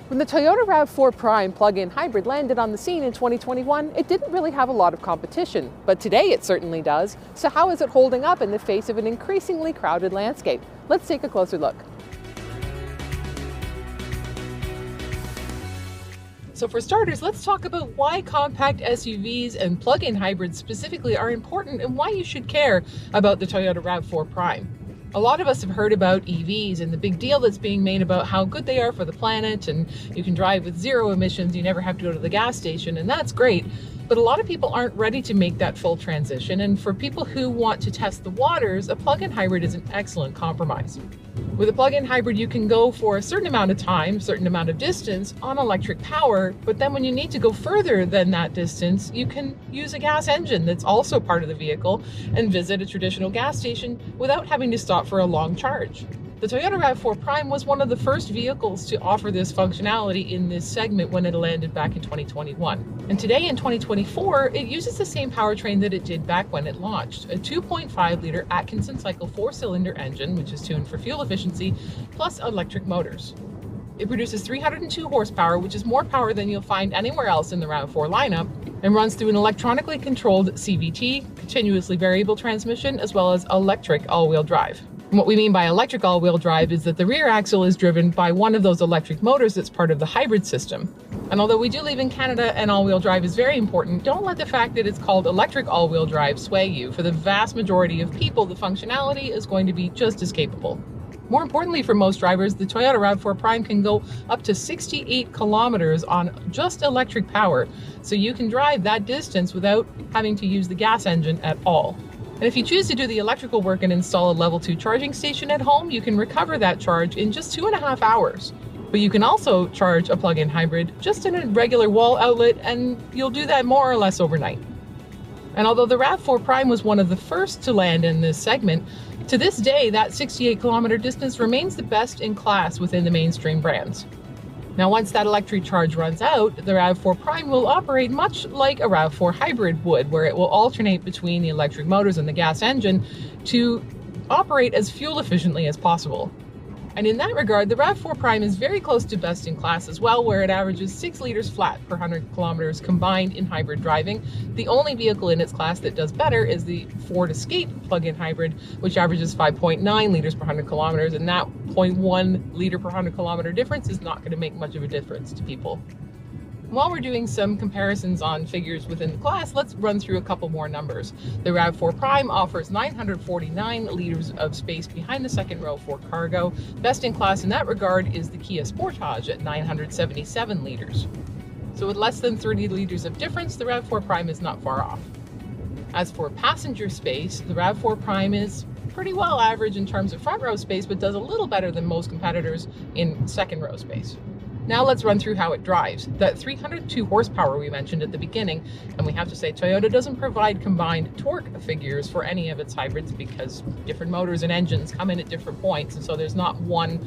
When the Toyota RAV4 Prime plug-in hybrid landed on the scene in 2021, it didn't really have a lot of competition, but today it certainly does. So how is it holding up in the face of an increasingly crowded landscape? Let's take a closer look. So for starters, let's talk about why compact SUVs and plug-in hybrids specifically are important and why you should care about the Toyota RAV4 Prime. A lot of us have heard about EVs and the big deal that's being made about how good they are for the planet, and you can drive with zero emissions, you never have to go to the gas station, and that's great. But a lot of people aren't ready to make that full transition, and for people who want to test the waters, a plug-in hybrid is an excellent compromise. With a plug-in hybrid, you can go for a certain amount of time, certain amount of distance on electric power, but then when you need to go further than that distance, you can use a gas engine that's also part of the vehicle and visit a traditional gas station without having to stop for a long charge. The Toyota RAV4 Prime was one of the first vehicles to offer this functionality in this segment when it landed back in 2021. And today in 2024, it uses the same powertrain that it did back when it launched, a 2.5-liter Atkinson cycle 4-cylinder engine, which is tuned for fuel efficiency, plus electric motors. It produces 302 horsepower, which is more power than you'll find anywhere else in the RAV4 lineup, and runs through an electronically controlled CVT, continuously variable transmission, as well as electric all-wheel drive. And what we mean by electric all-wheel drive is that the rear axle is driven by one of those electric motors that's part of the hybrid system. And although we do live in Canada and all-wheel drive is very important, don't let the fact that it's called electric all-wheel drive sway you. For the vast majority of people, the functionality is going to be just as capable. More importantly for most drivers, the Toyota RAV4 Prime can go up to 68 kilometers on just electric power, so you can drive that distance without having to use the gas engine at all. And if you choose to do the electrical work and install a level 2 charging station at home, you can recover that charge in just 2.5 hours. But you can also charge a plug-in hybrid just in a regular wall outlet, and you'll do that more or less overnight. And although the RAV4 Prime was one of the first to land in this segment, to this day, that 68-kilometer distance remains the best in class within the mainstream brands. Now, once that electric charge runs out, the RAV4 Prime will operate much like a RAV4 hybrid would, where it will alternate between the electric motors and the gas engine to operate as fuel efficiently as possible. And in that regard, the RAV4 Prime is very close to best in class as well, where it averages 6 liters flat per 100 kilometers combined in hybrid driving. The only vehicle in its class that does better is the Ford Escape plug-in hybrid, which averages 5.9 liters per 100 kilometers, and that 0.1 liter per 100 kilometer difference is not going to make much of a difference to people. While we're doing some comparisons on figures within the class, let's run through a couple more numbers. The RAV4 Prime offers 949 liters of space behind the second row for cargo. Best in class in that regard is the Kia Sportage at 977 liters. So with less than 30 liters of difference, the RAV4 Prime is not far off. As for passenger space, the RAV4 Prime is pretty well average in terms of front row space, but does a little better than most competitors in second row space. Now let's run through how it drives. That 302 horsepower we mentioned at the beginning, and we have to say Toyota doesn't provide combined torque figures for any of its hybrids because different motors and engines come in at different points, and so there's not one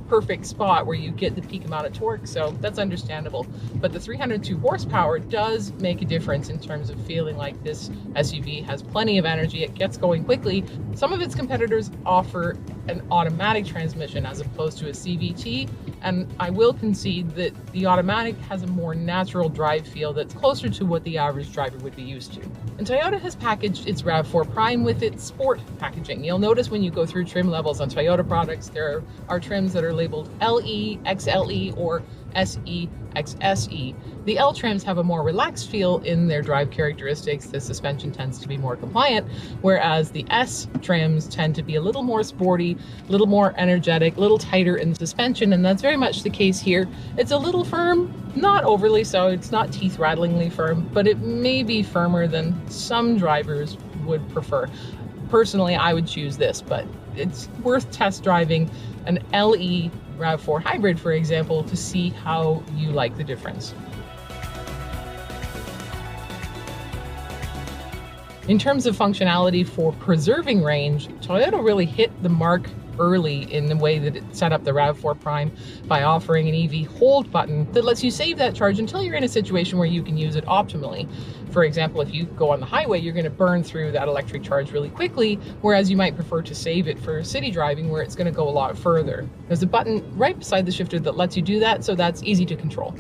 perfect spot where you get the peak amount of torque, so that's understandable. But the 302 horsepower does make a difference in terms of feeling like this SUV has plenty of energy, it gets going quickly. Some of its competitors offer an automatic transmission as opposed to a CVT, and I will concede that the automatic has a more natural drive feel that's closer to what the average driver would be used to. And Toyota has packaged its RAV4 Prime with its sport packaging. You'll notice when you go through trim levels on Toyota products, there are trims that are labeled LE, XLE, or SE, XSE. The L trims have a more relaxed feel in their drive characteristics. The suspension tends to be more compliant, whereas the S trims tend to be a little more sporty, a little more energetic, a little tighter in the suspension, and that's very much the case here. It's a little firm, not overly so, it's not teeth-rattlingly firm, but it may be firmer than some drivers would prefer. Personally, I would choose this, but it's worth test driving an LE RAV4 hybrid, for example, to see how you like the difference. In terms of functionality for preserving range, Toyota really hit the mark early in the way that it set up the RAV4 Prime by offering an EV hold button that lets you save that charge until you're in a situation where you can use it optimally. For example, if you go on the highway, you're going to burn through that electric charge really quickly, whereas you might prefer to save it for city driving where it's going to go a lot further. There's a button right beside the shifter that lets you do that, so that's easy to control.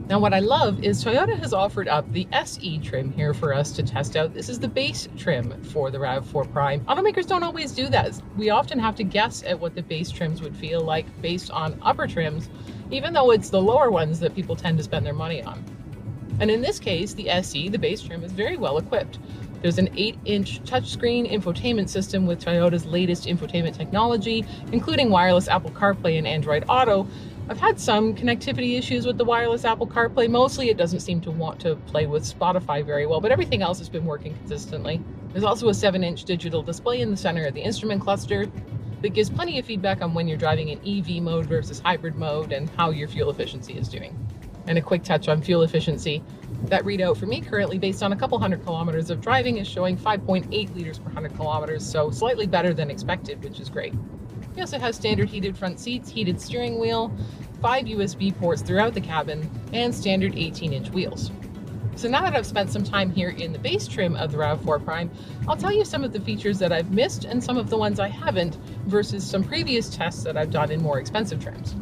Now what I love is Toyota has offered up the SE trim here for us to test out. This is the base trim for the RAV4 Prime. Automakers don't always do that. We often have to guess at what the base trims would feel like based on upper trims, even though it's the lower ones that people tend to spend their money on. And in this case, the SE, the base trim, is very well equipped. There's an 8-inch touchscreen infotainment system with Toyota's latest infotainment technology, including wireless Apple CarPlay and Android Auto. I've had some connectivity issues with the wireless Apple CarPlay. Mostly it doesn't seem to want to play with Spotify very well, but everything else has been working consistently. There's also a 7-inch digital display in the center of the instrument cluster that gives plenty of feedback on when you're driving in EV mode versus hybrid mode and how your fuel efficiency is doing. And a quick touch on fuel efficiency. That readout for me currently, based on a couple hundred kilometers of driving, is showing 5.8 liters per 100 kilometers, so slightly better than expected, which is great. It also has standard heated front seats, heated steering wheel, 5 USB ports throughout the cabin, and standard 18-inch wheels. So now that I've spent some time here in the base trim of the RAV4 Prime, I'll tell you some of the features that I've missed and some of the ones I haven't versus some previous tests that I've done in more expensive trims.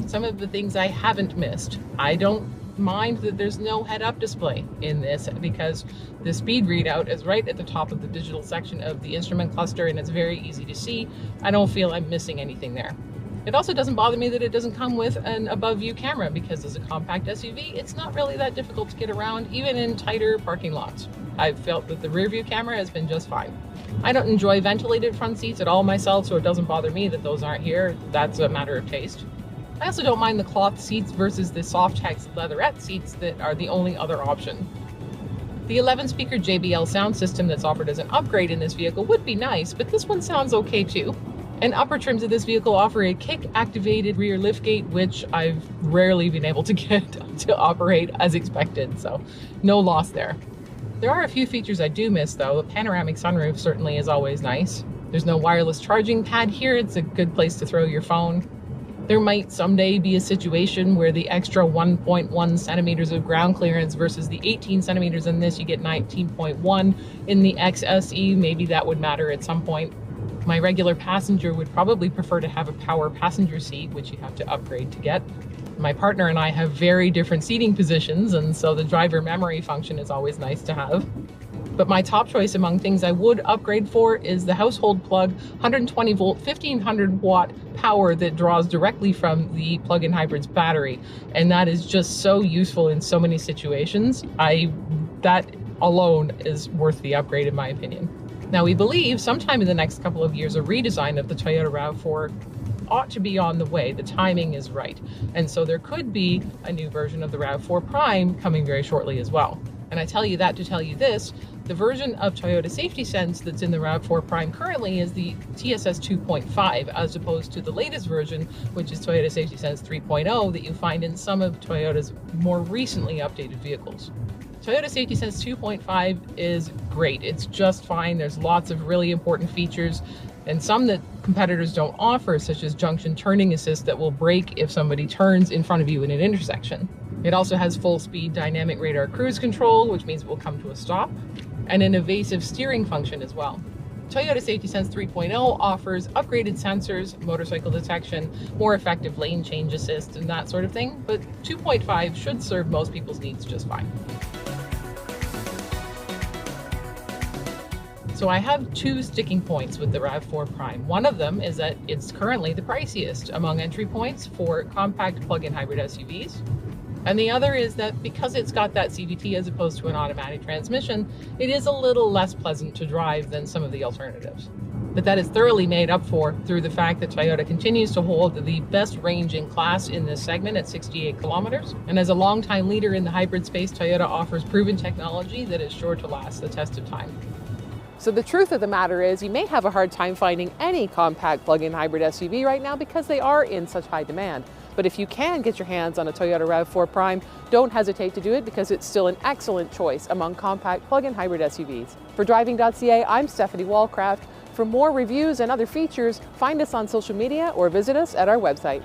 Some of the things I haven't missed. I don't mind that there's no head-up display in this because the speed readout is right at the top of the digital section of the instrument cluster and it's very easy to see. I don't feel I'm missing anything there. It also doesn't bother me that it doesn't come with an above-view camera because as a compact SUV, it's not really that difficult to get around, even in tighter parking lots. I've felt that the rear-view camera has been just fine. I don't enjoy ventilated front seats at all myself, so it doesn't bother me that those aren't here. That's a matter of taste. I also don't mind the cloth seats versus the Softex leatherette seats that are the only other option. The 11-speaker JBL sound system that's offered as an upgrade in this vehicle would be nice, but this one sounds okay too. And upper trims of this vehicle offer a kick-activated rear liftgate, which I've rarely been able to get to operate as expected, so no loss there. There are a few features I do miss though. The panoramic sunroof certainly is always nice. There's no wireless charging pad here. It's a good place to throw your phone. There might someday be a situation where the extra 1.1 centimeters of ground clearance versus the 18 centimeters in this, you get 19.1 in the XSE. Maybe that would matter at some point. My regular passenger would probably prefer to have a power passenger seat, which you have to upgrade to get. My partner and I have very different seating positions, and so the driver memory function is always nice to have. But my top choice among things I would upgrade for is the household plug 120 volt 1500 watt power that draws directly from the plug-in hybrid's battery, and that is just so useful in so many situations. That alone is worth the upgrade in my opinion. Now we believe sometime in the next couple of years a redesign of the Toyota RAV4 ought to be on the way. The timing is right, and so there could be a new version of the RAV4 Prime coming very shortly as well. And I tell you that to tell you this, the version of Toyota Safety Sense that's in the RAV4 Prime currently is the TSS 2.5, as opposed to the latest version, which is Toyota Safety Sense 3.0 that you find in some of Toyota's more recently updated vehicles. Toyota Safety Sense 2.5 is great. It's just fine. There's lots of really important features and some that competitors don't offer, such as junction turning assist that will brake if somebody turns in front of you in an intersection. It also has full speed dynamic radar cruise control, which means it will come to a stop, and an evasive steering function as well. Toyota Safety Sense 3.0 offers upgraded sensors, motorcycle detection, more effective lane change assist, and that sort of thing, but 2.5 should serve most people's needs just fine. So I have two sticking points with the RAV4 Prime. One of them is that it's currently the priciest among entry points for compact plug-in hybrid SUVs. And the other is that because it's got that CVT as opposed to an automatic transmission, it is a little less pleasant to drive than some of the alternatives. But that is thoroughly made up for through the fact that Toyota continues to hold the best range in class in this segment at 68 kilometers. And as a longtime leader in the hybrid space, Toyota offers proven technology that is sure to last the test of time. So the truth of the matter is you may have a hard time finding any compact plug-in hybrid SUV right now because they are in such high demand. But if you can get your hands on a Toyota RAV4 Prime, don't hesitate to do it because it's still an excellent choice among compact plug-in hybrid SUVs. For Driving.ca, I'm Stephanie Wallcraft. For more reviews and other features, find us on social media or visit us at our website.